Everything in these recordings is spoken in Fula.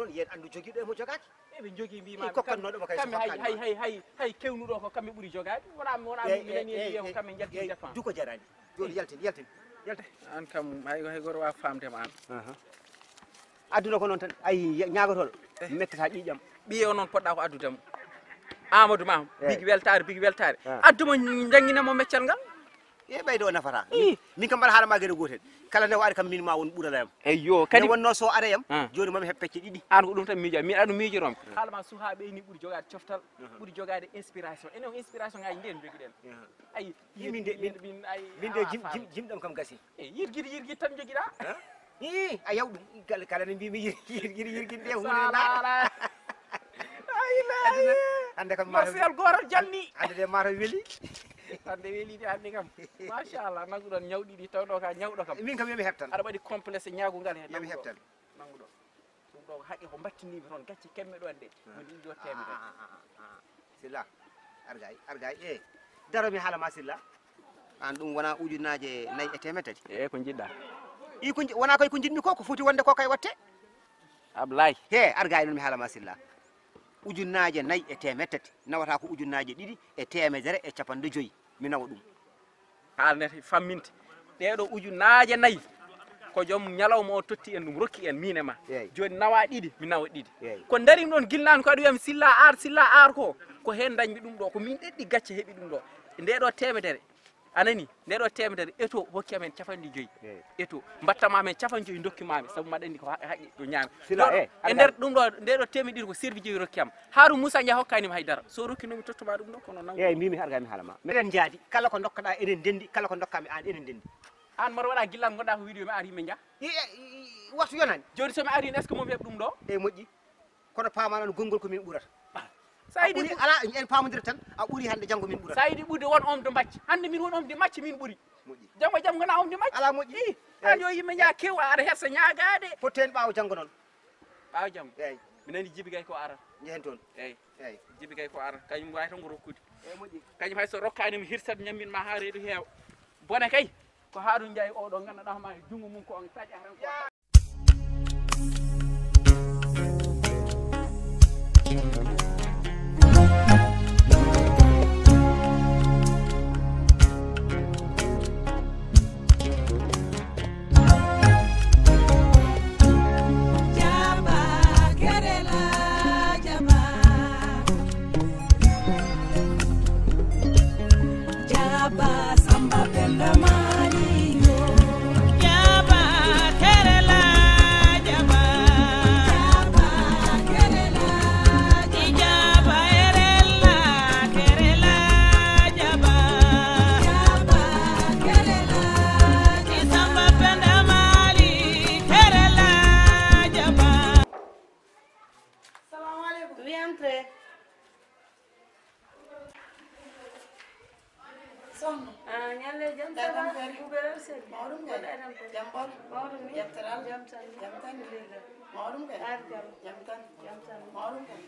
noon yen andu jogiiɗo e mo jogaaki eɓe jogii mbima kokkannoɗoma kay kamɓe hay kewnuɗo ko kamɓe ɓuri jogaade wona minen wiye ko kamɓe jalti défense du ko jarani joni yaltin an kam hay goto wawa famdema an adduna ko noon tan ayi ñagotoɗo mettata ƴiƴam ɓiye o noon poɗɗa ko addudemo Amadou Ma bigi weltare adduma jangguinemo meccal ngal ɓeydo nafata min kam mbaɗa haalama gueɗe gotel kala nde o ari kam min ma won ɓuuralayam eyyo kadi wonno so arayam joni mami heɓ pecce ɗiɗi an ko ɗum tan miijo min aɗum miijorom haalama suhaɓe ni ɓuuri jogade coftal ɓuuri jogade inspiration enen inspiration ngaji nden joguiɗen ayi min de jimɗam kam gasi yirguide tan joguiɗa a yaw ɗum kala ne mbimi yirguide nde hunde hande kam marsial goral janni hande de mata weeli hande weelide hande kam machallah nanguɗon ñawɗiɗi tawɗo ka ñawɗo kam min kam yomi heɓtan aɗa waɗi complexe ñagugal hen yomi heɓtan nanguɗo ɗum ɗo haqqe ko battinimi toon gacce kemme ɗon de mo ɗiɗi ɗo temede Silla argay daromi haalama Silla an ɗum wona ujunnaje 4 e temedde tati ko jiɗɗa wona koy ko jiɗmi ko foti wonde ko kay watte Ablaye argay noon mi haalama Silla ujunnaje 4 e temedde tati nawata ko ujunnaje 2 e temedere e capanɗe 5 mi nawa ɗum haalnete famminte ɗeɗo ujunnaje 4 ko joom ñalawma o totti en ɗum rokki en min e ma joni nawa 2 mi nawa 2 ko darimi ɗon guilnani ko aɗa wiyami Silla ar ko hen dañmi ɗum ɗo ko min ɗeɗɗi gacce heeɓi ɗum ɗo ndeɗo temedere anani ndeɗo temedere eto hokki amen capanɗe 5 eto mbattama amen capanɗe 5 dokkimami saabu mbaɗa andi ko haqqi ɗo ñaami e nder ɗum ɗo ndeɗo temedere ko service 5 rokkiyam Harou Moussa Dia hokkanima haydara so rokkinomi tottuma ɗum ɗo kono nangu mbimi argami haalama meɗen jaadi kala ko dokkaɗa enen dendi kala ko dokkami an enen dendi an mbaɗa waɗa gillam gonɗa ko vidéo mi ari yimɓe jaa wattu yonani joni somi ari est ce que momi heeɓa ɗum ɗo moƴƴi kono pamanono gongol komin ɓurata sa yiɗi ala en pamodira tan a ɓuuri hande janggo min ɓurata sa yiɗi ɓuurde won omde macce hande min won omde macce min ɓuuri janggo jaam gona omde macce ala moƴƴi an yo yimɓe jaa kew aɗa hessa ñagade fotten ɓaawo janggo noon ɓaawo jam mi nani Djiby Gaye ko ara jehen toon Djiby Gaye ko ara kañum wawi tan ko rokkude moƴƴi kañum hay so rokkanima hirsat ñamminma ha reedu heewa bone kay ko Harou Ndiaye oɗo ganduɗa ma jungo mum ko on taƴa tan ko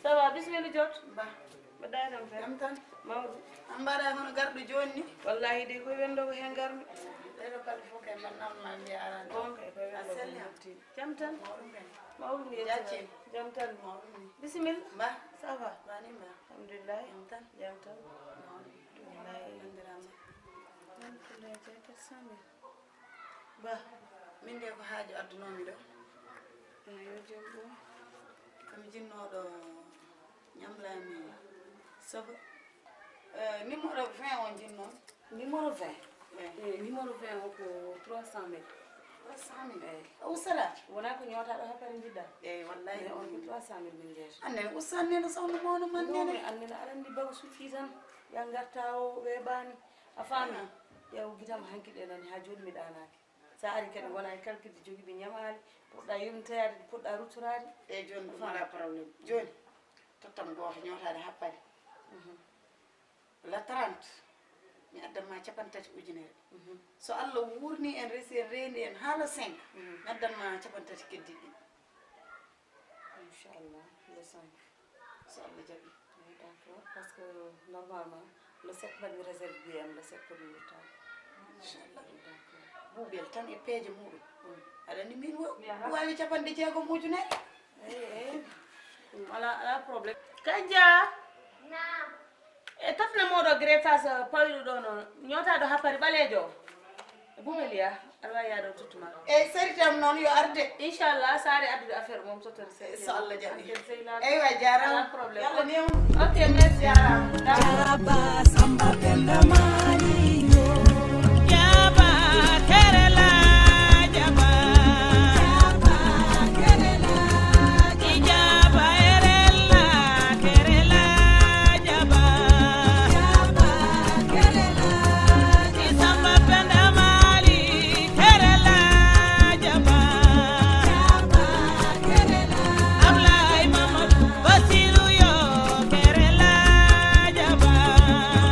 ça va bismillah jot mbaɗɗa tan tan mawɗum an mbaɗa hono garɗo joni ni wallahi de koye wendo ko hen garmi ɗeɗo kala fof kay mbaɗnama mbiya arani on kay koye wendo ko mofti jam tan mawɗum yettiɗa jam tan mawɗum bisimilla mba ça va bani mba alhamdulillah jam tan alhamdulillah nandirama alhamdulillah jey 400 000 ba min de ko haaju addunomi ɗo yo jom ɗum komi jinnoɗo ñamlami sobo numéro 20 on jinnoon numéro 20 numéro 20 o ko 300 000 300 000 eyyi o usala wona ko ñootaɗo hakkadi jiɗɗa eyyi wallahi on ko 300 000 min jeeta annen ussanneno sawno mawno man nene annene aɗa andi bago suffi tan ya garta o weeɓani a faami ƴeew guitama hankiɗe nani ha joni mi ɗanaki sa ari kadi wona e calcule joguiɓe ñamali poɗɗa yumtade poɗɗa ruttorade eyyi joni ɗum wala probléme joni tottam goto ñootade happade la 30 mi addanma 30 ujunere so Allah wurni en resi en rendi en haala 5 mi addanma 30 keddiɗi inchallah le 5 so Allah jaɓi d'accord parce que normalement le 7 mbaɗmi réserve biyam le 7 komi wurtade inchallah d'accord buuɓel tan e peeje muɗum aɗa andi min wawi 60 ujunere ala problème kanja e tafna moɗo greta so pawɗu ɗo noon ñotaɗo happari ɓalejo bumeliya aɗa wawi yaɗo tuttuma e saritam noon yo arde inchallah saare addude affaire mom totori so Allah jaɓi eywa jarama problème yalla ni ok merci Jaraba samba penda maniyo Jaba kerela jaba Jaba kerela Jaba erela kerela jaba Jaba kerela Samba penda mali kerela jaba Jaba kerela Ablay Mamadou Basiru yo kerela jaba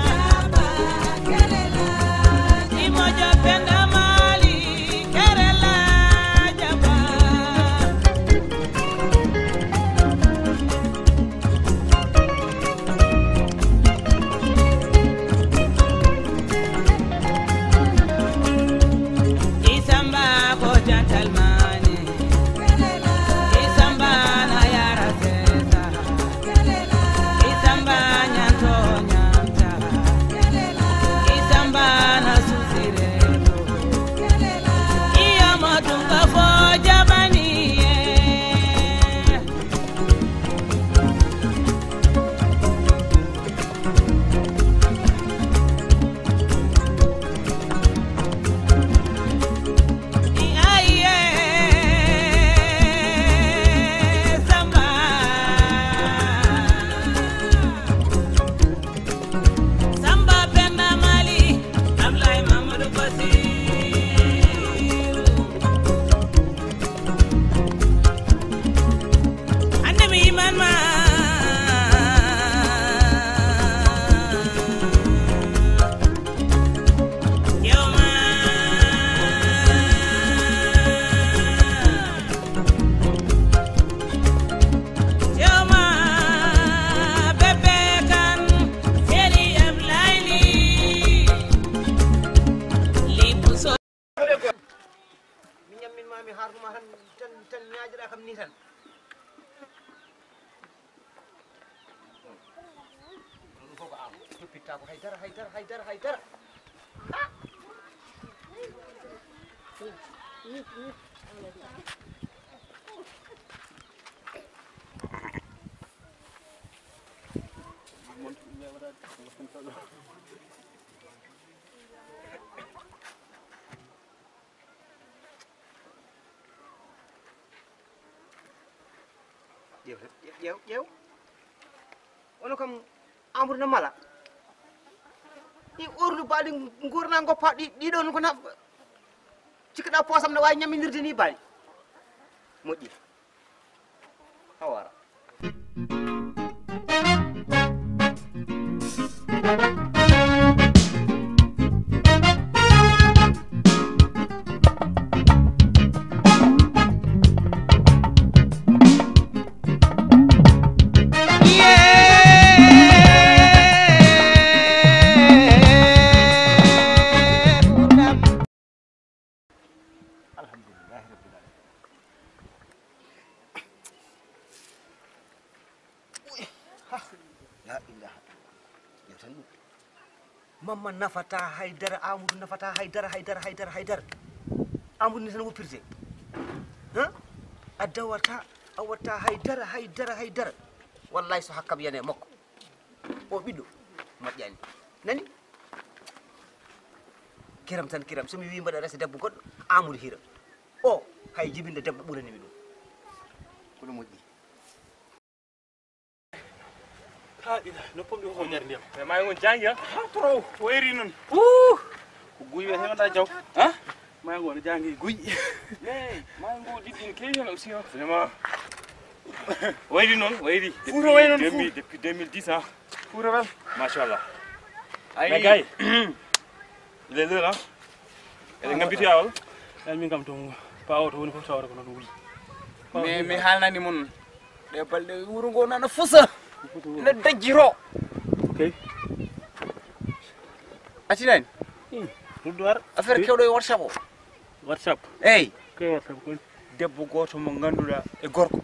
Jaba kerela Imoja penda mali kerela jaba Isamba ko gentleman Isamba na yara sesa Isamba nyanto nyanta Isamba na susireto Iya matunga fo jabani Samba Samba penda mali Ablay Mamadou Basiru Ande mi iman ma Yoma Yoma bebe kan seli Ablayli libu so mi ñammin mami harnuma tan ñaajiɗa kam ni tan ɗum fof ko am toppitta ko haydara ƴeew ono kam Amadou no mala ɗi orlu baɗi gurna goppa ɗiɗon ko cikkaɗa poosam ne wawi ñamminirde ni baɗi moƴƴi ha wara alhamdulillahi rabbil alamin la ilaha yo tan ɗum mamma nafata haydara Amadou nafata haydara Amadou ni tan woppirte a dawata a watta haydara wallahi so hakkam yane makko o ɓiɗɗo moƴƴani nani kiram tan kiram somi wi mbaɗa resa debbo goɗɗo Amadou hira o hay jibinde debbo ɓuranimi ɗum ko ɗum moƴƴi haɗiɗa noppam ɗum ko nder ndiyam e maayi ngon jangi ha trop o eri noon ko guy wiyete wonɗa jaw maayi ngo no jangi guy eyi maayi ngo ɗiɗɗin kewi hen aussi vraiment wayri noon wayri fuuro way noon depuis 2010 ha fuuro wel machallah mais gay il est l'heure eɗen gambitoya walla eyi min kam to pawo to woni fof tawata ko noon wuyi mais mi haalnani mon ɗe balɗe wuro ngo nana fusa ne dajjiro ok accinani ruddu ar affaire kewɗo e WhatsApp o whatsapp eyyi ke whatsapp kon debbo goto mo ganduɗa e gorko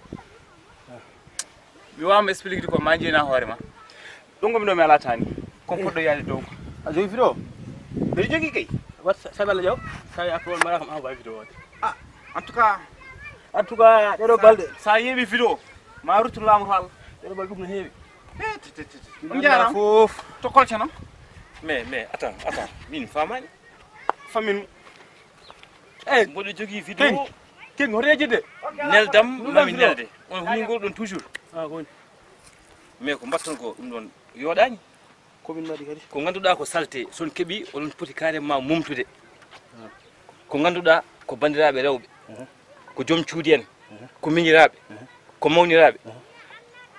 mi wama expliquer ko ma jeyna hoore ma ɗum gomi ɗo mi ala tani ko poɗɗo yaade dow a jogi vidéo mbeɗa jogui kay wat sabi Allah jaw tawi après on mbaɗa kam envoyé vidéo ode en tout cas ɗeɗo balɗe sa yeeɓi vidéo ma ruttu laamu to Allah ɗeɗo balɗe ɗum no heewi ɗum jarama fof to kolcanam mais attends min famani famin eyyi mboɗo jogui vidéo king hoto yejjidde neldam mami nelde on huningol ɗon toujours ko woni mais ko mbatton ko ɗum ɗon yoɗani komin mbaɗi kadi ko ganduɗa ko salte son keeɓi oɗon poti carrément mumtude ko ganduɗa ko bandiraɓe rewɓe ko joom cuuɗi en ko miñiraɓe ko mawniraɓe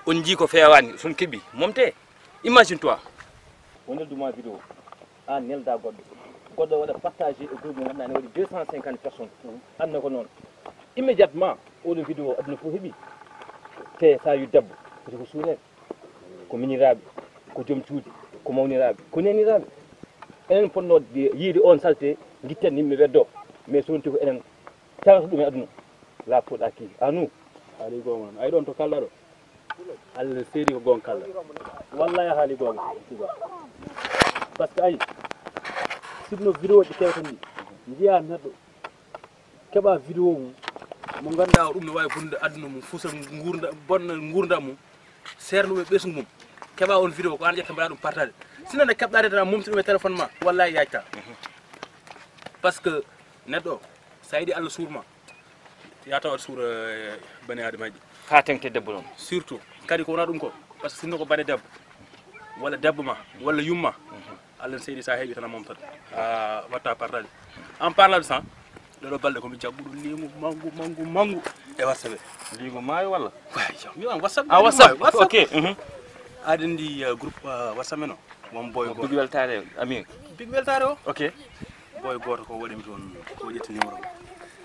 on jii ko fewani son keeɓi momte imagine toi o nelduma vidéo an nelda goɗɗo waɗa partagé e groupe mo ganduɗa ne waɗi 250 personnes anna ko noon immédiatement oɗon vidéo aduna fof heeɓi te sa wi debbo foti ko suureɓe ko miñiraɓe ko joom cuuɗi ko mawniraɓe ko neniraɓe enen ponno yiide on salte guitten yimɓe weddo mais so wonti ko enen tawata ɗum e aduna la faute à qui à nous haali gonga noon ayi ɗon to kalɗa ɗo Allah seedi ko gonga kalɗa wallahi haali gonga par ce que ayi sirno vidéo ɗi kewta ni jiya neɗɗo keɓa vidéo mum mo ganduɗa ɗum ne wawi bonnude aduna mum fuusa bonna gurdam mum sernuɓe ɓesgu mum keɓa on vidéo ko an ƴetta mbaɗa ɗum partage sinon nde keɓɗade tan mumti ɗum e téléphone ma wallahi yajta par ce que neɗɗo sa yiiɗi Allah suurma ya taw aɗa suura bani adamaji ha tengte debbo noon surtout kadi ko wona ɗum ko par ce que sinno ko bane debbo walla debbo ma walla yumma Allah seydi sa heeɓi tan a momtat a watta partage en parlant de ça ɗeɗo balɗe komi jagguɗo limu mangu e whatsapp ligo maayo walla mi wan whatsapp whatsapp ok aɗa andi groupe whatsapp men o won boy goto big weltare amin big weltare o ok boy goto ko waɗimi toon ko ƴetti numéro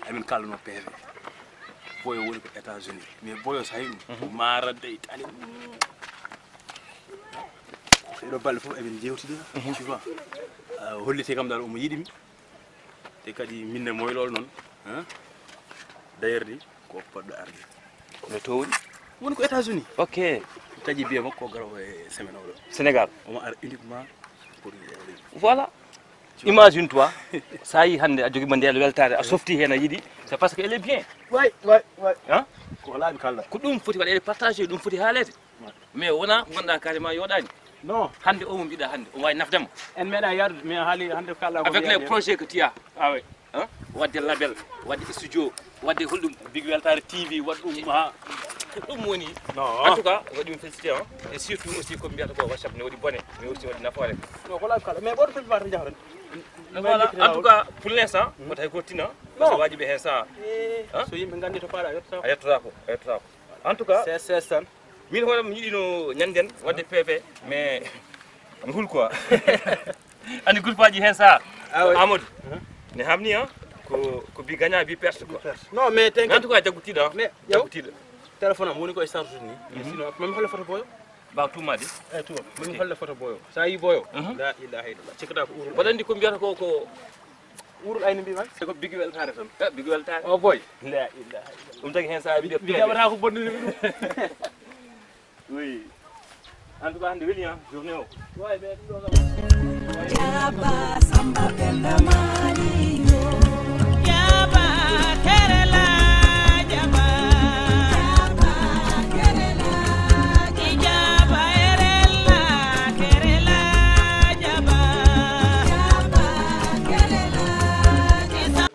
amin kalluno PV boy o woni ko États-Unis mais boy o so heewi ɗum maradde itali ɗeɗo balɗe fof emin jewtidira tu vois hollite kam dal omo yiɗimi te kadi minne moylol noon d'ailleurs di ko poɗɗo arde no to woni woni ko États-Unis ok taƴi biye makko ko garowo e semaine oɗo Sénégal omo ara uniquement pour voilà imagine toi sa yi hande a joguima ndeel weltare a softi hen a yiiɗi c'est parce que elle est bien way hein ko laaɓi kalɗa ko ɗum foti waɗede partagé ɗum foti haalede mais wona gonɗa carrément yoɗani non hande o mo mbiɗa hande o wawi nafdema en meeɗa yaarude mais haali hande kalɗa ko avec les projets que tu as ah oui hein wadde label wadde studio wadde holɗum big weltare TV waɗ ɗum ha ɗum woni en tout cas waɗimi félicité hein et surtout aussi ko mbiyata ko WhatsApp ne waɗi bone mais aussi waɗi nafoore non ko laaɓi kalɗa mais ɓoɗo tawi wata jahran voilà en tout cas pour l'instant woto hay gottina par ce que wajiɓe hen sa so yimɓe gandi to paɗa a yettota ko en tout cas ses tan min hoorem mi yiɗino ñanden wadde PV mais mi hul quoi andi groupe aji hen sa Amadou ne hamni hein ko bi gagnant bi perte quoi non mais en tout cas jaggutiɗo mais jaggutiɗo téléphone am woni koye charge ni sinon mami holle photo boyo mbaw tummade eyi tuma mami holle photo boyo sa yi boyo la ilaha illallah cikkata ko mbaɗa andi ko mbiyata ko urul ayni mbiman ko big weltare tan big weltare o boy la ilaha illallah ɗum tagi hen sa mi jaɓata ko bonnini mi ɗum oui en tout cas hande weeli hein journée o way ɓe ɗum ɗo Jaba samba penda malio Jaba kerela Jaba kerela Jaba erela kerela Jaba kerela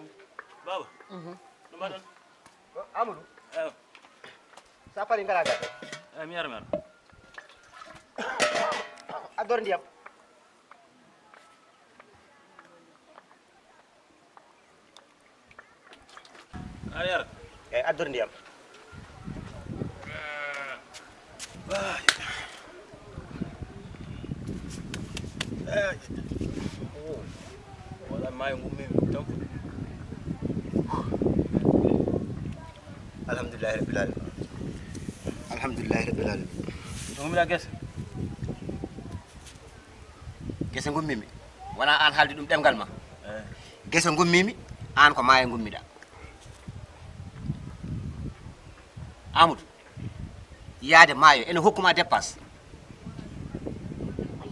baba no mbaɗon Amadou sa pari ngara ga mi yara ador ndiyam a yara eyi ador ndiyam wala maayo ngummimi tan alhamdulillahi rabbil alamin alhamdulillahi rabbil alamin ngummila guese gese gummimi wona an haalde ɗum ɗemgal ma gese gummimi an ko maayo gummiɗa Amadou yaade maayo ene hokkuma dépasse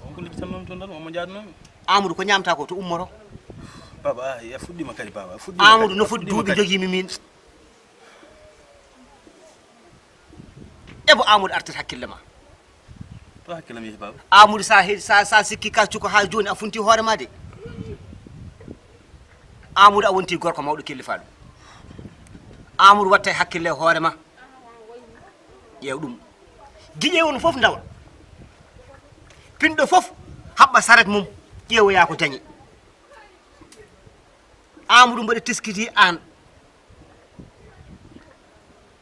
on ko liggatan noon toon tan omo jaadnomi Amadou ko ñamta ko to ummoto baba ya fuddima kadi baba Amadou no fuddi duuɓi jogimi min ebo Amadou artata hakkille ma to hakkillam yehi baba Amadou sa sikki ka cuko ha joni a funti hoore ma de Amadou a wonti gorko mawɗo kellifaɗo Amadou watta hakkille hoore ma ƴeew ɗum giƴeewon fof ndawa pinɗo fof haɓɓa saret mum ƴeewoya ko dañi Amadou mbaɗa teskiti an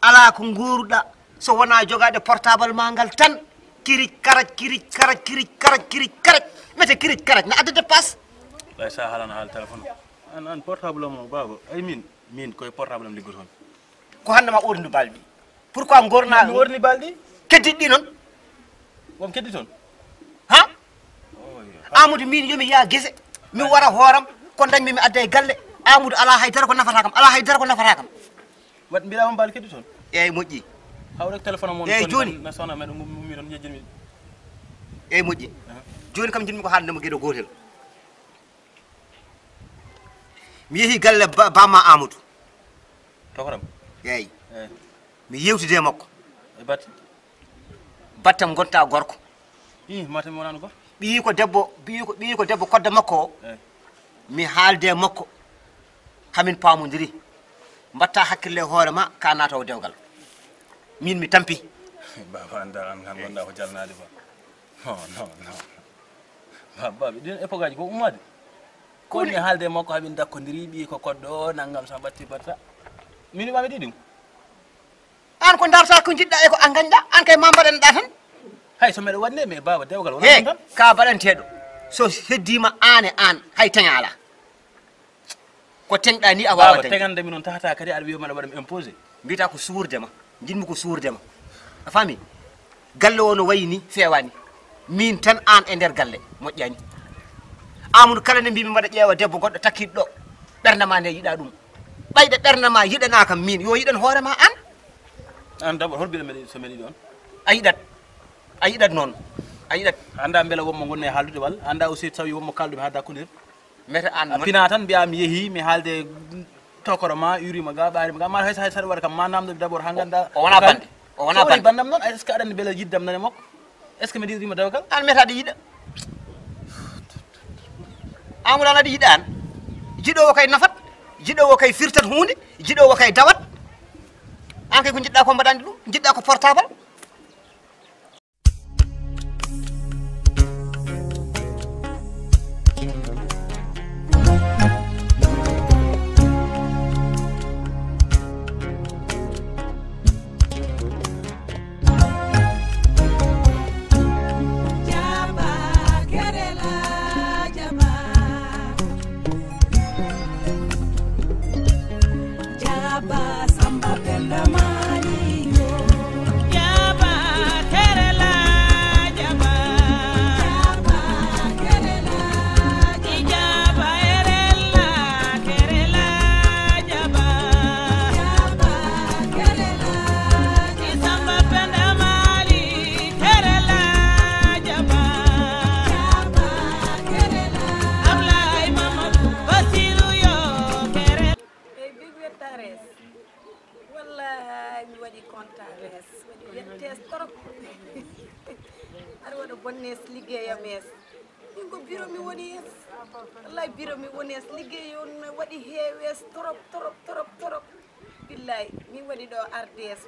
ala ko nguruɗa so wona jogade portable ma ngal tan kiri karaj mete kiri karaj na adda dépasse lay sa halana haal téléphone an portable mo baba ay min koye portable am liggotoon ko hande ma orndi balɗi pourquoi gorna mi worni balɗi keddiɗɗi noon wom keddi toon ha Amadou min yomi yaa gese mi wara hooram ko dañmi mi adda e galle Amadou ala haydara ko nafata kam wat mbiɗama mbaali keddi toon eyyi moƴƴi hawrek téléphone mo eyyi joni na sona meɗo mummi toon jejjirmi eyyi moƴƴi joni kam jinmi ko haaldemo gueɗo gotel mi yeehi galle bamma Amadou tokoram eyyi mi yewtide makko e batte battam gonta gorko matami wonano gorko ɓiyi ko debbo kodde makko o mi haalde makko hamin paamodiri mbatta hakkille hoore ma ka naata o dewgal min mi tampi baba anda an gonɗa ko jalnade ba non baba ɗin époque aji ko ummade koni haalde makko hamin dakkodiri ɓi ko kodɗo naggam sa batti batta min wiɓami ɗiɗi an ko darta ko jiɗɗa e ko an gañɗa an kay ma mbaɗanɗa tan hay so meɗa waɗne mais baba dewgal wona he tan ka baɗanteɗo so heddima an hay tañala ko teŋɗa ni a wawa dañ tegandemi noon tahata kadi aɗa wiyoma aɗa waɗami imposé mbiyata ko suurdema jinmi ko suurdema a faami galle o no wayi ni fewani min tan an e nder galle moƴƴani Amadou kala nde mbimi mbaɗa ƴeewa debbo goɗɗo takkiɗo ɗo ɓernde ma nde yiɗa ɗum ɓayde ɓernde ma yiɗana kam min yo yiɗan hoore ma an d'abord hol mbiɗa meɗe so meɗiɗi on a yiɗat noon a yiɗat anda beele wonmo gonne haaldude walla anda aussi tawi wonmo kaldude ha dakkodir mete an pina tan mbiya mi yeehi mi haalde tokoro ma urima ga ɓarima ga ma hay saɗa waɗa kam ma namde d'abord ha ganda o wona bande o wona bande bandam noon est ce que aɗani beele yiddam nane makko est ce que mbiɗa yiɗrima dewgal an meta aɗa yiɗa Amadou an aɗa yiɗa an jiɗowo kay nafat jiɗowo kay firtat hunde jiɗowo kay dawat an kay ko jiɗɗa ko mbaɗandi ɗum jiɗɗa ko portable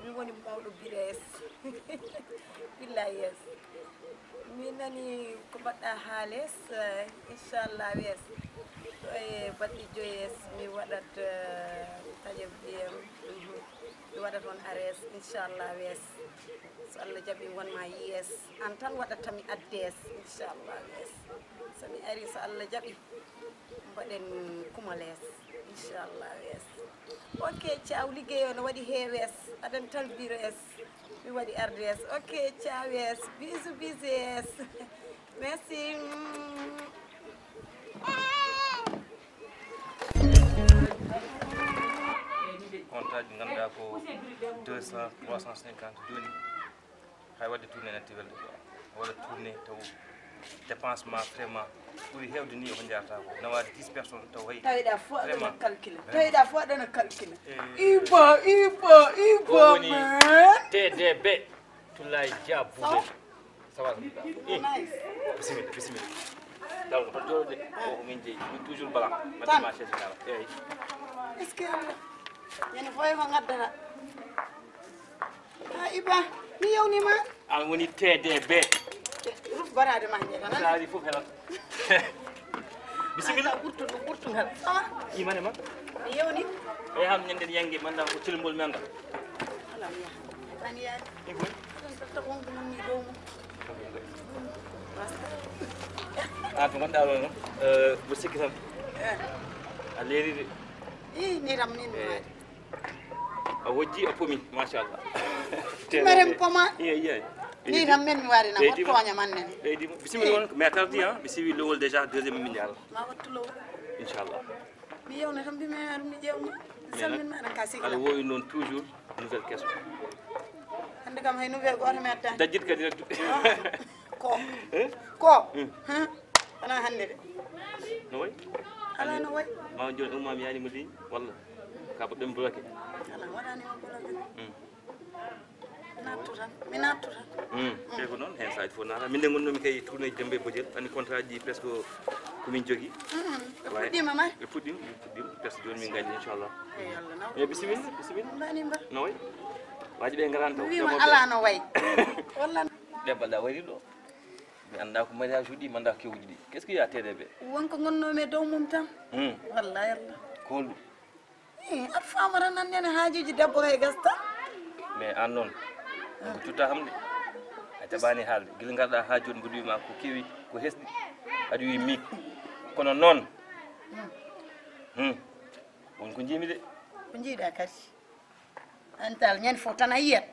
mi woni mawɗo bires billahi yes mi nani ko mbaɗɗa haales inchallah wes to e baɗɗi joyes mi waɗat taƴe biyam mi waɗat on ares inchallah wes so Allah jaɓi wonma yes an tan waɗatami addes inchallah wes so mi ari so Allah jaɓi mbaɗen kumales inchallah wes ok ciao liggey o no waɗi heewes aɗan talbires mi waɗi RDS ok ciao yes bisous merci contrat ɗi ganduɗa ko 200 350 joni hay wadde tourné natti welde wala tourné taw dépensement vraiment ɓuri hewde ni ko jarata ko nawa 10 personnes taw hay tawiɗa fo aɗana Vraiment. calcule tawiɗa fo aɗana calcule Iba man TDB Tulay Dia Boubel sawa nice bisimilla taw ko jode ko min jeyi min toujours balam man marché général eyi est ce que ñande foye ko gaddata ha Iba mi yewnima an woni TDB ruf barade ma jeeta saari fof helat bisimilla ɓurtugal sawa imane ma mi yewni e ham ñanden yangue manda ko tilmol menda ala mi yaha tan yaade ibon ta wonko non ni dow mum to gonɗa ɗo noon mo sikki tan a leeride i ni tam ni mi a wojji a pomi machallah marem poma yeyi ni tam men mi wari na ko toña man nen ɓeydima bisimilla on mais tardi han mi siwi lowol déjà deuxième milliard ma wattu lowo inchallah mi yewna tan mbimi ar mi ƴewma salmin ma aɗa ka aɗa sigla wowi noon toujours nouvelle question hande kam hay nouvelle goto mi addani dajjit kadi reddu ko ana hande de no way ala no way ma joni ummami yanimo ligne walla ka poɗɗen bloqué ala waɗanima bloqué mi nattu tan te ko noon hen saji fof nata min nde gonnomi kay tourné ji dembe bojel andi contrat ji presque komin jogui fuɗɗima ma ɓe puɗɗima presque joni min gandi inchallah eyi allah naw e bisimilla bisimilla mbani mba no way waji ɓe garani taw wima ala no way walla ɗebbalɗa wari ɗo mi anda ko mariage uɗi mi anda ko kewuji ɗi qu'est ce que y a TDB wonko gonnomi e dow mum tan wallahi allah ko holɗum aɗa famata nan nene haajuji debbo kay gasta mais an noon ko cutta hamde a jaɓani haalde guila garɗa ha joni mboɗo wima ko kewi ko hesɗi aɗa wi mi kono noon wonko jiimi de ko jiiɗa kadi antal ñande fof tan a yiyat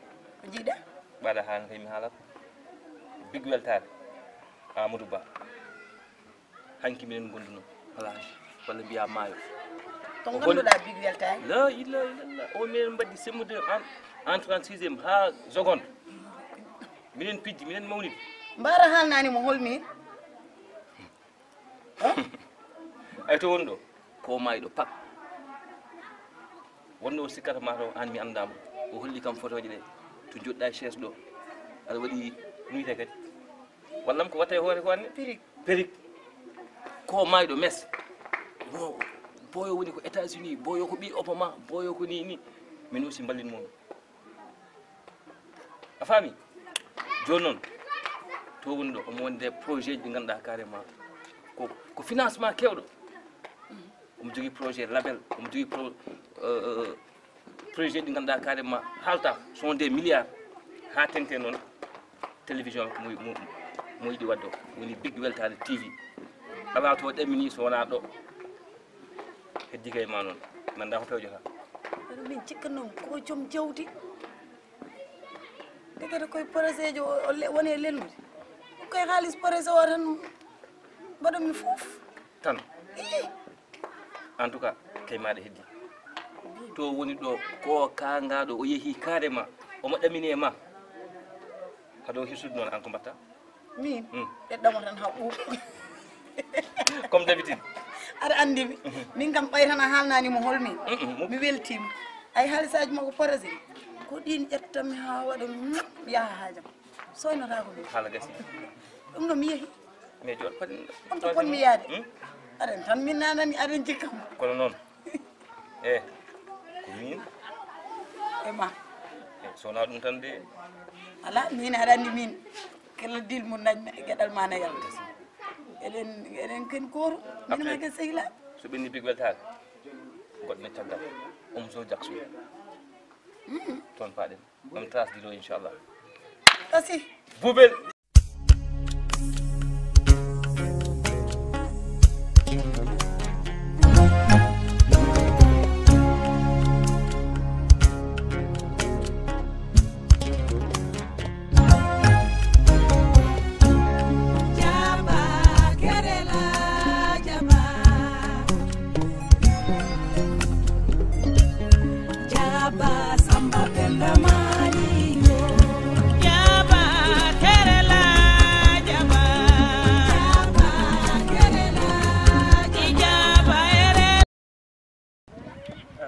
ko jiiɗa ɓaɗa han kay mi haalata big weltare Amadou Ba hanki minen gonduno plage walla mbiya maayo to gonduɗa big weltare la ilaha illallah o minen mbaɗi semmude en 36e ha seconde minen pijji minen mawnide mbara haalnani mo holmi ay to woni ɗo ko mayɗo pak wonno o sikkata mataw an mi andama o holli kam photo ji ɗe to joɗɗa e chaise ɗo aɗa waɗi nuyte kadi wallam ko watta e hoore ko anne périk ko mayɗo mes boyo woni ko États-Unis boyo ko ɓi Obama boyo ko ni min aussi mballin momi a faami joni noon to woni ɗo omo wonde projet ji ɗi ganduɗa carrément ko financement kewɗo omo jogui projet label omo jogui projet ɗi ganduɗa carrément haalta sont des milliards ha tengte noon télévision mo yiɗi wadde woni big weltare TV ala to ɗammini so wona ɗo heddi kay ma noon manda ko pewjota aɗa min cikkannomi ko joom jawdi de kadi koye projet jo woni e lelnude koye haalis projet o tan mbaɗomi foof tan en tout cas kay maɗa heddi to woni ɗo ko kangaɗo o yeehi carrément omo ɗamini e ma haɗo hirsude noon an ko mbatta min ɗeɗɗamo tan ha ɓuuɓ comme d'habitude aɗa andimi min kam ɓay tan a haalnani mo holmi mi weltima ay haalisaji makko projet ko ɗin ƴettanmi ha waɗa yaha haajam soynotako min haala gasi ɗum no mi yeehi mais joni padi on to ponmi yaade aɗen tan min nanani aɗen jikkam kono noon e ko min e ma so wona ɗum tan de ala min aɗa andi min kala dil mo najmi e gueɗal ma na yalta eɗen ken goto min ma ken sehila so ɓenni big weltare goɗɗo caggal so jaksu toon paɗen ɗum trace ɗiɗo inchallah kasi Boubel Jaba samba penda mali yo. Jaba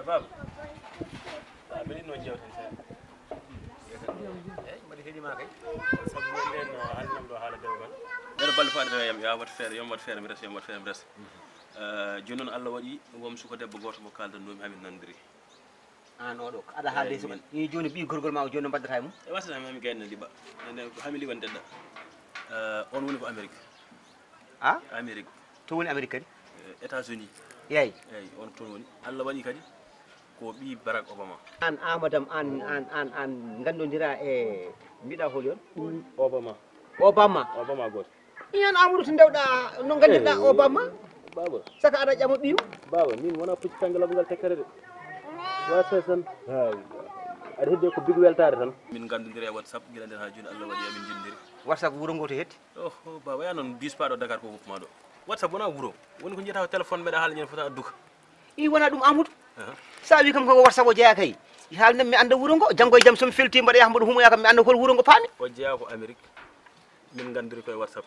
baba mbiɗa no jewten seeɗa mbaɗi heeɗima kay sabu nden hannam ɗo haala dewgal ɓeɗo balle fo adata yam ya wat feere yom wat feere mi resa yom wat feere mi resa joni noon Allah waɗi wom suko debbo goto mo kaldannomi hamin nandiri an oɗo aɗa haalde so i joni ɓi gorgol ma o joni no mbaddata e mum e wattata hami gayna liɓa hami liɓan deɗɗa on woni ko Amérique a Amérique to woni Amérique kadi États-Unis yeyi eyyi on toon woni Allah waɗi kadi ko ɓi Barack Obama an Amadam an gandodira e mbiɗa holi on Obama goto iyan Amadou to dewɗa no gandirɗa Obama baba saka aɗa ƴama ɓiyu baba min wona pucci tangal ngal tekkere de wasa tan aɗa hedde ko big weltare tan min gandodiri e WhatsApp guila nden ha joni Allah waɗi amin jindiri WhatsApp wuuro ngo to hetti oho baba ya noon bis paɗo Dakar ko wuppuma ɗo WhatsApp wona wuuro woni ko jiyata ko téléphone mbeɗa haala ñen fota adduka i wona ɗum Amadou sa wi kam ko WhatsApp o jeeya kay haalnam mi anda wuuro ngo janggo e jaam somi felti mbaɗa yaha mbaɗa humoya kam mi anda hol wuuro ngo paami o jeeya ko Amérique min gandiri koye WhatsApp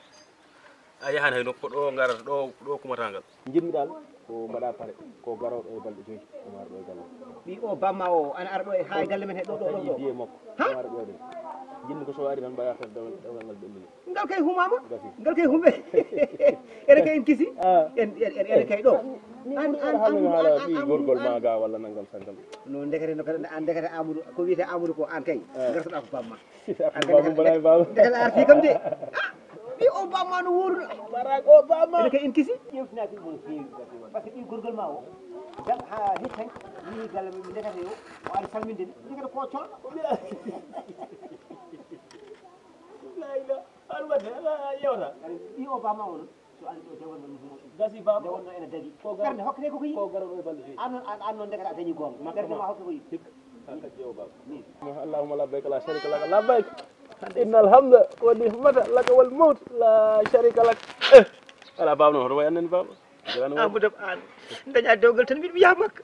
a yahani hay nokku ɗo garata ɗo kumatangal jinmi dal ko mbaɗa pare ko garoɗo e balɗe joyi omo ara ɗo e galle ɓi o bamma o ana ara ɗo e ha e galle men he ɗo diye makko omo ara ɗo ɗe jinmi ko so ari tan mbaya tan dewgal ngal ɓellini ngal kay humama ngal kay hume ene kay en kisi ene kay ɗo haala ɓi gorgol ma ga walla naggam sankam no ndekete no kadi an ndekete Amadou ko wiyete Amadou ko an kay gartoɗa ko bamma babou mbaɗani baba ndekete arti kam de ɓi o bamma no wuurno Barack Obama ene kay en kisi ƴewtinaki ɗum no feewi par ce que ɓi gorgol ma o gal ha hettan ni galle mi ndekete yo o ari salminde ndekete ko colɗo o ɓira layla an wadde yewta ɓi o bamma o noon so ari ɗo dewal men humo gasi baba nde wonno ene dagi garde hokkete koko yi ko garoɗo e balɗe joyi an noon ndekete a dañi gonga garde ma hokke ko yi hikka ƴeewo baba allahumma labbayka la sharika laka labbayka inna alhamda wa nihmata laka wal mawt la sharika lak ala baba noon hoto way annani baba Amadou an daña dewgal tan mbiɗa mi yaha makka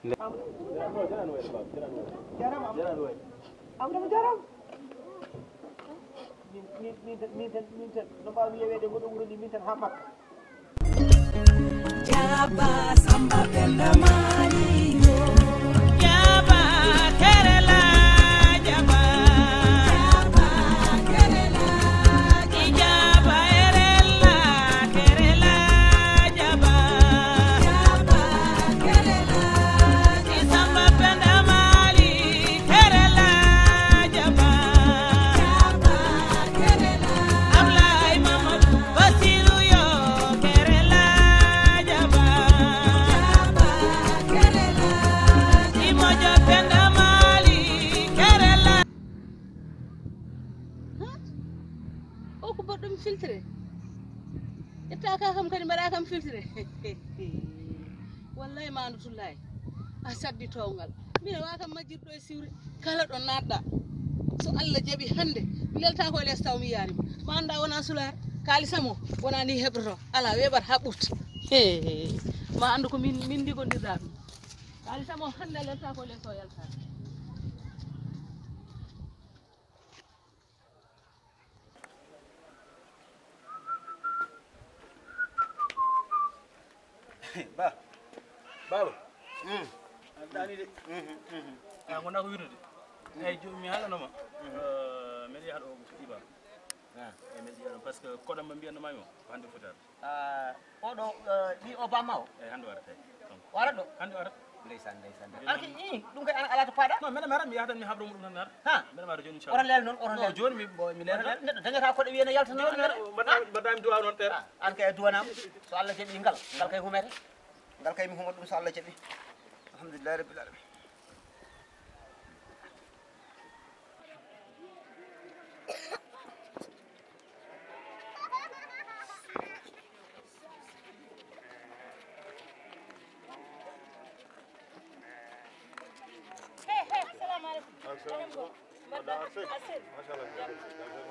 Amadou jarama min tan no mbawmi yewede goɗo wuuro ni min tan ha makka Jaba samba penda malio Jaba kerela Jaba kerela Jaba erela kerela Jaba kerela Samba penda mali kerela Jaba kerela Ablay Mamadou Basiru yo kerela o ko boɗɗum filtré ƴetta ka kam kadi mbaɗa kam filtré wallahi mandutullahi a saddi towgal mbiɗa wa kam majjirɗo e siwre kala ɗo natɗa so Allah jaaɓi hande mi lelta ko less taw mi yarima ma anda wona sular kalisam o wona ni heɓroto ala weɓat ha ɓurta ma andu ko min ndigondirɗa ɗum kalisam o hande a lelta ko less o yaltata baba dani de a gona ko wirude eyyi joni mi haalanoma mbeɗa yaha ɗo ko ɗiɓa eyyi mbeɗa yiya ɗon par ce que koɗam mo mbiyannomami o ko hande fotata oɗo ɓi Obama o eyyi hande warata o arat ɗo hande warata ndeysan anki ɗum kay ala to paɗa non mbeɗa mi ara mi yaha tan mi habro muɗum tan mi ara ha mbeɗa mi ara joni oto leel noon oto leel joni mi leela neɗɗo dañata koɗe wiyene yaltano mbaɗami duwaw noon pere an kay a duwanama so Allah jaaɓi ngal kay humete ngal kay mi humat ɗum so Allah jaaɓi alhamdulillahi rabbil alamin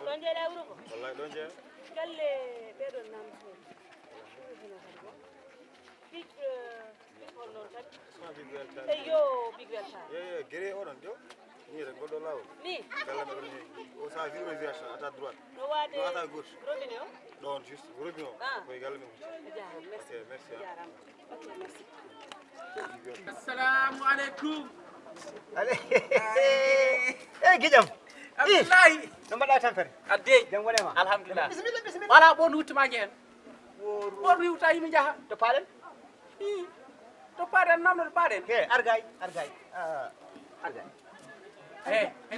ɗon jeeɗa wuro ko wallahi ɗon jeeya galle ɓeɗon namto big hol noon kadi eyo big weltar guéré oɗon ƴew ni rek goɗɗo lawol ni galle meɗon ni o sa virme village ata droite no waade no ata gauche robinet o ɗon juste robinet o koye galle men jarama merci merci jarama ok merci assalamu alaikum Guijam Abdullahi no mbaɗa tampere adde jam wonema alhamdulillah bisimilla bisimilla wala ɓon wuttumaki hen ɓon wiwta yimi jaaha to paɗen to paɗen namdo to paɗen he argay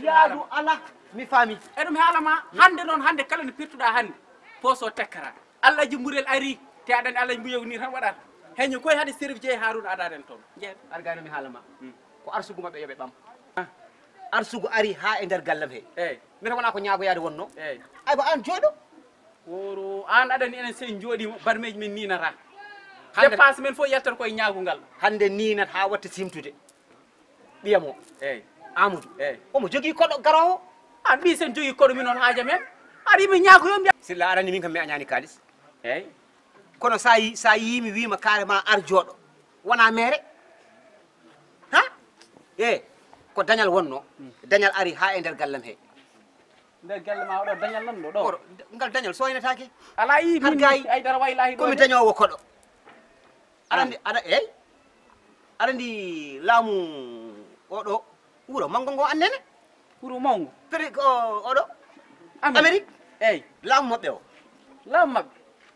yaadu ala mi faami eɗum haalama hande noon hande kala no pirtuɗa hande poso tekkata allah ji mburel ari te aɗani allah mbuyogo ni tan waɗata heño koye haade sérif jeeyi haruna adaden toon jeeɗ argay no mi haalama ko arsugu maɓɓe yoɓe ɓam arsugu ari ha e nder gallam he eyyi minen wona ko ñaagoyade wonno eyyi ayba an jooɗo woro an aɗani enen sen jooɗima barmeji men ninata Hande- dépense men fof yaltata koye ñaagogal hande ninat ha watta simtude ɓiyam o eyyi amadou eyyi omo jogui koɗo garowo an mbi sen jogui koɗo min on haaja men aɗa yimi ñaagoyo mbiya silla arani min kam mi añani kalis eyyi kono sa yimi wima carrément ar jooɗo wona mere ha ko dañal wonno dañal ari ha e nder gallam he nder galle ma oɗo dañal nan ɗo ɗo oɗo ngal dañal soynetake ala yi min Hargayi. aydara waylahi ɗo komi de. dañowo koɗo aɗandi aɗa eyyi aɗa andi laamu oɗo wuuro manggo ngo annene wuro mawgo oɗo amérique eyyi laamu maɓɓe o laamu mabɓe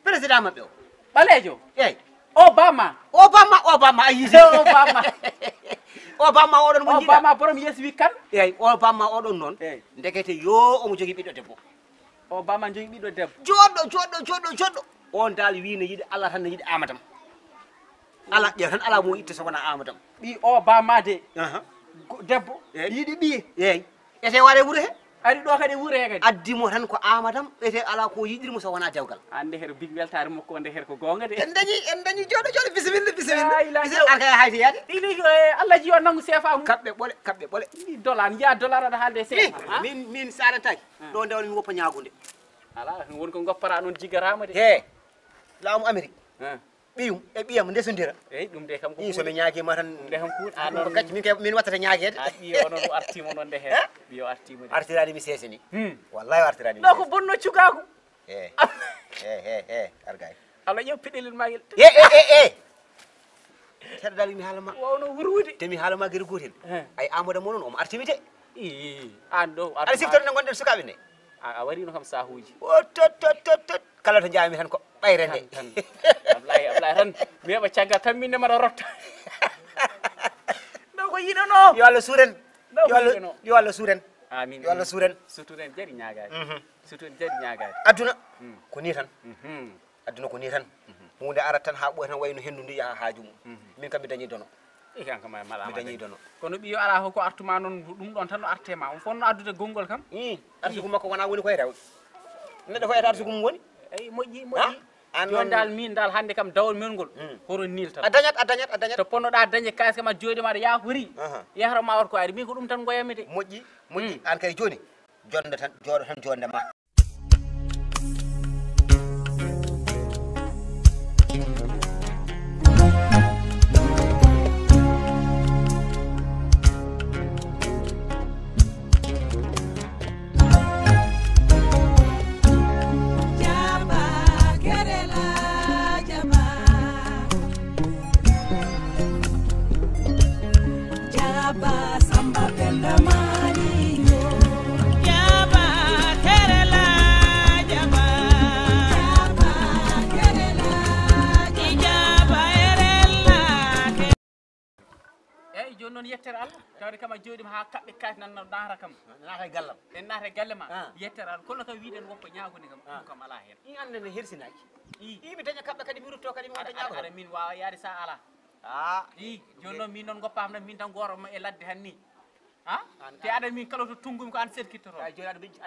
président maɓɓe o ɓaleejo eyyi obama obama a yiide obama obama oɗon mo jiiɗa obama borom yeeso wi kan eyyi obama oɗon noon eyyi ndekete yo omo jogui ɓiɗɗo debbo obama jogui ɓiɗɗo debbo joɗɗo on dal wi ne yiiɗi allah tan ne yiiɗi amadam ala ƴeew tan ala mo itta so wona amadam ɓi obama de aha debbo eyyi yiiɗi ɓiye eyyi ete waɗe wuuro he ari ɗo kadi wuure he kadi addimo tan ko amadam ete ala ko yiɗirmo so wona jawgal ande her big weltare makko wonde her ko gonga de en dañi joɗo bisimilla La ilaha illallah. alkaya hayti yaade ɗiɗi allah ji o nanggu CFA mum kamɓe ɓole ɗi dollar jiya dollar aɗa haalde CFA min saɗataki ɗo ndewna mi woppa ñagude ala woni ko goppara noon jiggarama de he laamu amérique ɓiyum e ɓiyam ndesodira eyyi ɗum de kam ko ɗi somi ñaaguima tan nde kam kuuɗ a ko noon kacci min wattata ñaaguede a ɓiye onon o artima noon nde hen ɓiye o artima de artirani mi seseni wallahi artirani ɗo ko bonno cukaku argay allah ƴew peɗelel ma yel seeɗa dal mi haalama wowno wurwude te mi haalama gueɗe gotel ay amadou mo noon omo artimité an ɗo aɗa siftorde nde gonɗen sukaɓe nde a warino kam sahuji o tot kala to jaami tan ko ɓayre nde tan ablaye tan mi heɓa caggal tan min nemaɗa rotta ɗo ko yiɗono yo allah suuren ɗo ko yiɗono yo allah suuren amin yo allah suuren suturen jaari ñagade suturen jaari ñagade adduna ko ni tan adduna ko ni tan hunde arat tan ha ɓoya tan wayno hendu ndu yaha haaju mum min kam mi dañi dono kankama mala mi dañi dono kono ɓiyo ala ko artuma noon ɗum ɗon tan no artema on fonno addude gongol kam arsugu makko wona woni koye rewde neɗɗo fo eta arsugu mum woni eyi moƴƴi an joni dal min dal hande kam dawol men ngol horo nilta a dañat to ponnoɗa dañde kalis kam a jooɗi maɗa yahori yahara ma wat ko ari min ko ɗum tan goyami de moƴƴi an kay joni jonde tan jooɗo tan jonde ma non yettere Allah tawde kam a jooɗima ha kaɓɓe kaati nan naata kam naata e gallam en naata e galle ma yettere Allah kono kam wiiɗen woppa ñaagude kam ɗum kam ala hen i ande ne hersinaki i mi daña kaɓɓe kadi mi rutto kadi mi wonta ñaagoɗo aɗa min wawa yaade sa ala i joni noon min noon goppama tan min tan goto e ladde han ni te aɗa min kala to tunggumi ko an serkittoto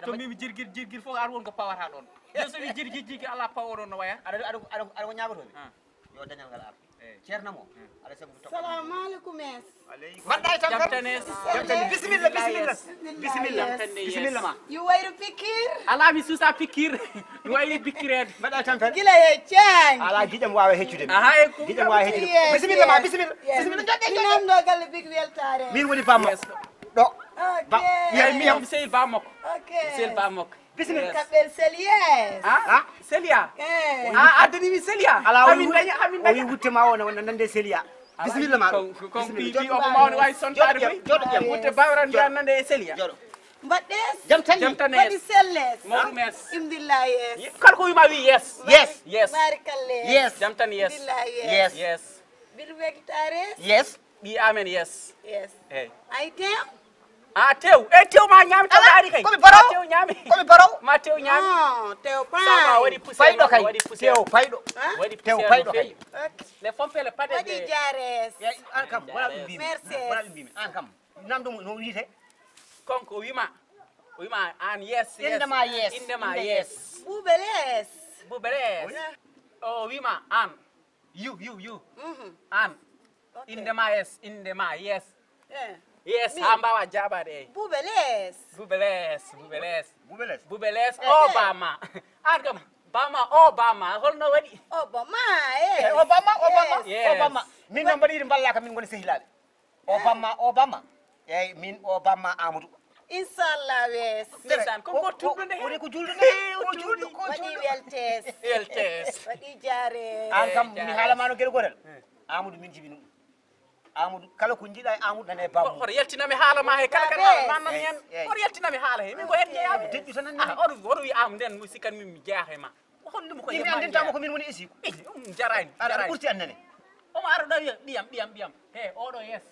to mimi jirguir fof ar won ko pawata ɗon joni so wi jirgui ala pawo ɗon no waya aɗa ko ñagotoɓe yo dañal ngal ar ceernamo aɗa sabu salamu aleykum es mbaɗɗa e jamtanes bisimilla ma you wayru pikkir ala mi suusa pikkir mi wayi pikkirede mbaɗɗa tampere gila he ceng ala guiƴam wawa heccude guiƴam wawa heccude bisimilla ma bisimilla minamɗo galle big weltare min woni bamma ɗo mi sehil ba makko sehil ba makko bisimilla kaɓɓel selies Celia addani mi Celia ala o wi wuttema o no nande Celia Bismillah ma. Kon bi o mawni way sontade koy. Wutte bawran jannande e seliya. mbaɗɗes Jam tan waɗi selles Mawɗum yes. imdillah yes Kala ko wima wi yes. Yes. barikalle Yes. Jam tan yes. imdillah Yes. Yes. biɗo weltare Yes. Bi amen yes. yes Hey. ay tew Tew. Tew ma ñami tan ari kay. Komi baraw. Tew ñami. Komi baraw. Ma tew ñami. tew Sama pay wadi poussière. Faydo kay. Wadi poussière. Tew faydo. Wadi Tew poussière. faydo kay. Les fompele pade waɗi de. jares An kam wala ɗum mbimi. Merci. Wala ɗum mbimi. An kam namdo no wiite. Konko wima. Wima an yes. Indema yes. Indema yes. ɓuɓeles Buberes. Oh wima an. You. An. Indema yes. Indema yes. Yes, hambawa jabade e. ɓuɓeles Bubeles. Bubeles. Bubeles Obama. An kam Bama Obama holno wadi? Obama Obama. Yes. Obama. Min non mbaɗi balla kam min goni sehilaɓe. Obama. Eyyi min Obama Amadou. inchallah wes Ndeysaan ko tulɓe nde. Woni ko julde nde. O julde ko waɗi weltes Weltes. waɗi jares An kam mi haalama no gueɗe gotel. Amadou min jibini ɗum. Amadou kala ko jiiɗa e Amadou nane bammu. Oto yaltinami haala ma he kala haala ma nan hen. Oto yaltinami haala he min ko hen jeeyaɓe. Deƴƴu tan Ah oto wi am nden mi sikkan min mi jeeyahe ma. Hollimo ko Yimɓe andintama ko min woni isiku. jarani. Aɗa ɓurti annene. Omo ara ɗo wiya ɓiyam. He oɗo yes.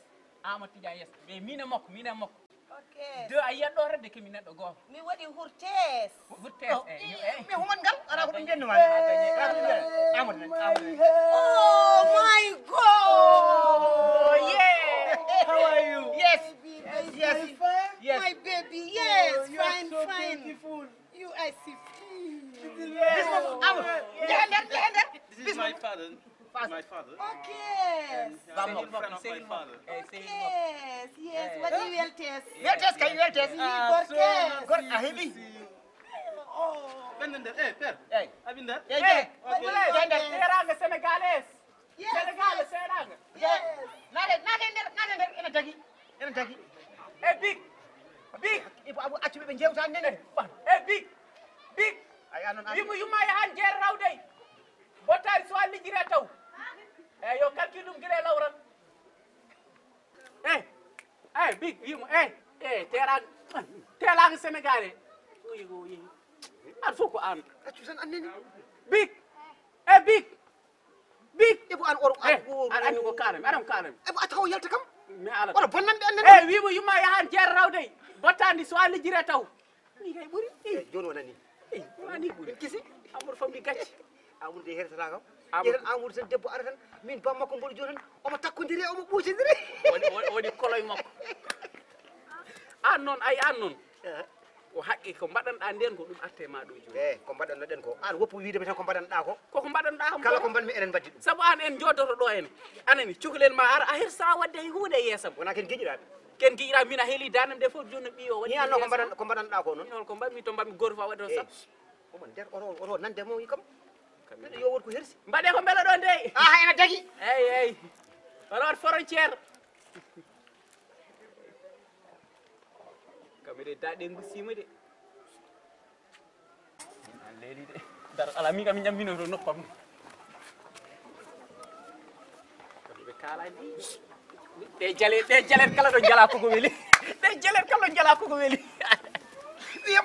Amadou Tidiane yes. Mais mine makko. ok Deux a yiyat ɗo redde kemi neɗɗo goto. mi waɗi hurtes Wurtes Mais human ngal ala ko ɗum jennuma. Amadou nan. oh my god yeah. How are you? Yes. Yes. My baby, yes, fine. You, I see. This one, Amadou. This is my father. My father. Okay. Bammo. My father. Yes. What do you will test? Weltes kay weltes. Got a heavy. Oh. Per. Eyyi. Abinda. Seeɗaga sénégalais. Yes. Sénégal seeɗaga. Yes. Nade nder ene tagi. Big. Ibo abu accu ɓe jewta nene. Big. Ay anon an. Yimo yumma yahan jeer rawde. Bottari so walli jire taw. Yo calcul ɗum guila lawran. Big yimo telaga sénégalais. Oyi. An fof ko an. Accu tan annene. Big. Ibo an oro An andi ko karami. Aɗam karami. Ibo ataw yalta kam. Mi ala. Wala bonnande annene. Wimo yumma yahan jeer rawde. Bottandi so walli jire taw. Ni kay ɓuri. Joni wonani. Wani ɓuri. Kisi. Amadou famdi gacci. Amadou de hertata kam. Amadou. Jeren Amadou tan debbo ara tan min bam makko mboɗo joni tan omo takkodiri omo ɓuutidiri. Woni koloye makko. An noon. O haqqi ko mbaɗanɗa nden ko ɗum atte ma ɗo joni. Ko mbaɗanno ɗen ko an woppu widemi tan ko mbaɗanɗa ko. Koko mbaɗanɗa kam. Kala ko mbanmi enen mbaddi ɗum. Sabu an en jodoto ɗo ene. Anani cukalel ma ara a hersa wadde hunde e yeesam. Wona ken giƴiraɓe. Ken giƴira min a heeli danam nde fof joni ɓiyo waɗi. Ni anno ko mbaɗanɗa ko noon. Min ko mbaɗmi to mbaɗmi goto fa waɗi to sab. Omo nder oto nande mo wi kam. Mbiɗo yo wot ko hersi. Mbaɗe ko beela ɗo nde. Ene tagi. Eyyi. Oɗo wat frontiére. Kamɓe daɗe gusima de. Leeli de. Dar ala min kam min jammino to noppam. Kamɓe kalani. Ɗe jalet kala ɗo jala koko weli. Yam.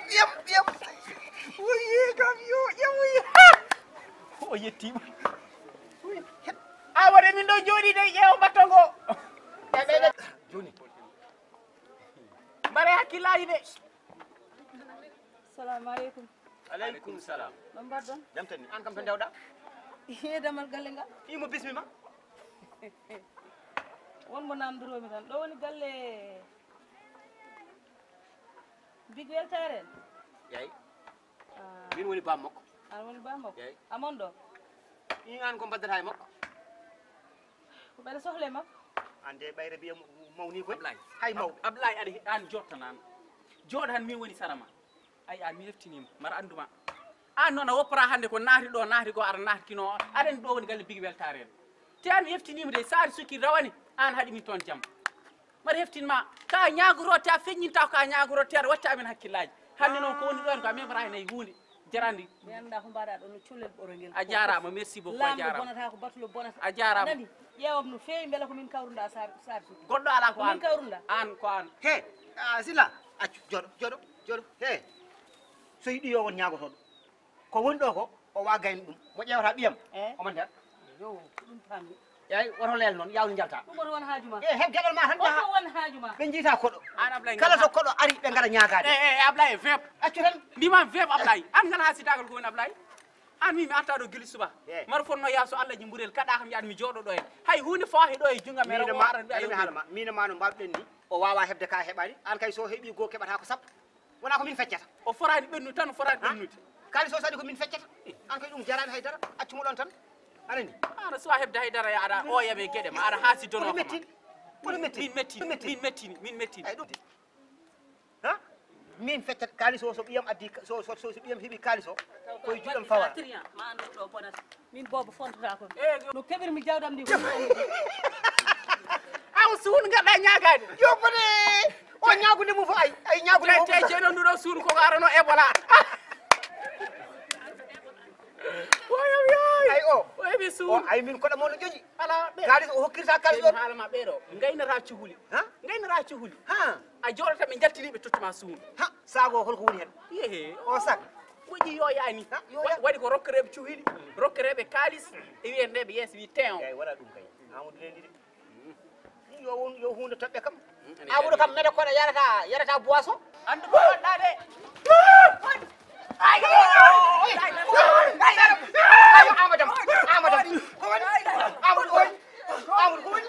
Oyi kam yo. O yettima. Awade min ɗo jooɗi de ƴeewa battongo. Joni. Mbare hakkillaji de. Assalamu aleykum. Aleykum salam. ɗo mbaɗɗon Jam tan ni an kam to dewɗa. damal galle ngal Imo bismima. wonmo namdoromi tan ɗo woni galle Big Weltare en Yayi. Min woni bam makko. an woni ba makko Yeey. amon ɗo An ko mbaddata e makko. ko ɓeɗa sohle makko Ande ɓayre biya mawni koy. Ablaye. Hay mawɗo. Ablaye aɗa an jottanano. Jooɗo tan min woni sarama. Ay an mi heftinima mara anduma. An noon a woppora hande ko naati ɗo naati go ara naati kino aɗen ɗo woni galle Big Weltare en. Te an mi heftinima de saari sukki rawani an haɗi min toon jaam. Mbaɗa heftinma ka ñagorote a feññinta ko a ñagorote aɗa watti amen hakkillaji. Hande noon ko woni ɗon ko a memra hen e hunde jarandi. mi anda ko mbaɗa ɗo no cullel ɓoro ngel A jarama merci beaucoup a lamɗo jarama. bonata ko batulo bonata A jarama. nani ƴeewam no feewi mbele komin kawrunda sar goɗɗo ala ko min kawrunda an ko an he sila accu joɗo he so yiɗi yo won ñaagotoɗo ko woni ɗo ko o wa gayno ɗum mo ƴewata ɓiyam omo nder yo ɗum pammi eyi woto leel noon yawno jalta ɗum woto won haajuma e heb geɗal ma tan woto won haajuma ɓe jiita koɗo an Ablaye kala so koɗo ari ɓe gara ñaagade Ablaye vep accu tan ndima vep Ablaye an gana ha sitagal ko woni Ablaye an mi arta ɗo guili suba maro fonno ya so Allah ji mburel kaɗa kam yaade mi jooɗo ɗo en hay hunde fawahi ɗo e junga mi rewo ara mi haalma mino ma no mbawɗen ni o wawa hebde ka heɓani an kay so heeɓi goo keɓata ko sappo wona ko min feccata o forani ɓennude tan o forani ɓennude kalis o saɗi ko min feccata an kay ɗum jarani haydara accumo ɗon tan anani ara suwa hebde haydara ya aɗa o yaɓe gueɗe ma aɗa haasidono mettini min mettini ha min feccat kalis o so ɓiyam addi so ɓiyam heeɓi kalis o koye juɗam fawa ma andu ɗo bonata min booba fontata ko no keɓirmi jawdam ndi ko aw suun gaɗa ñagade yobbode o ñagude mum fo ay ñagude te jeeɗo nduɗo suun koko arano ebola ay o heɓi suun ay min koɗa mo no ƴoƴi ala kalis o hokkirta kalis o haalama ɓeeɗo gaynata cuhuli gaynata cuhuli ha a joɗota ɓe jaltiniɓe tottuma suun ha sago holko woni hen yehe o sac moƴƴi yo yani waɗi ko rokkereɓe cuhili rokkereɓe kalis e wiyendeɓe yeeso wi teon eyi waɗa ɗum kay amadou lendi de yo hunde toɓɓe kam amadou kam meɗe koɗa yarata boisson andu ko waɗɗa de amadou ko woni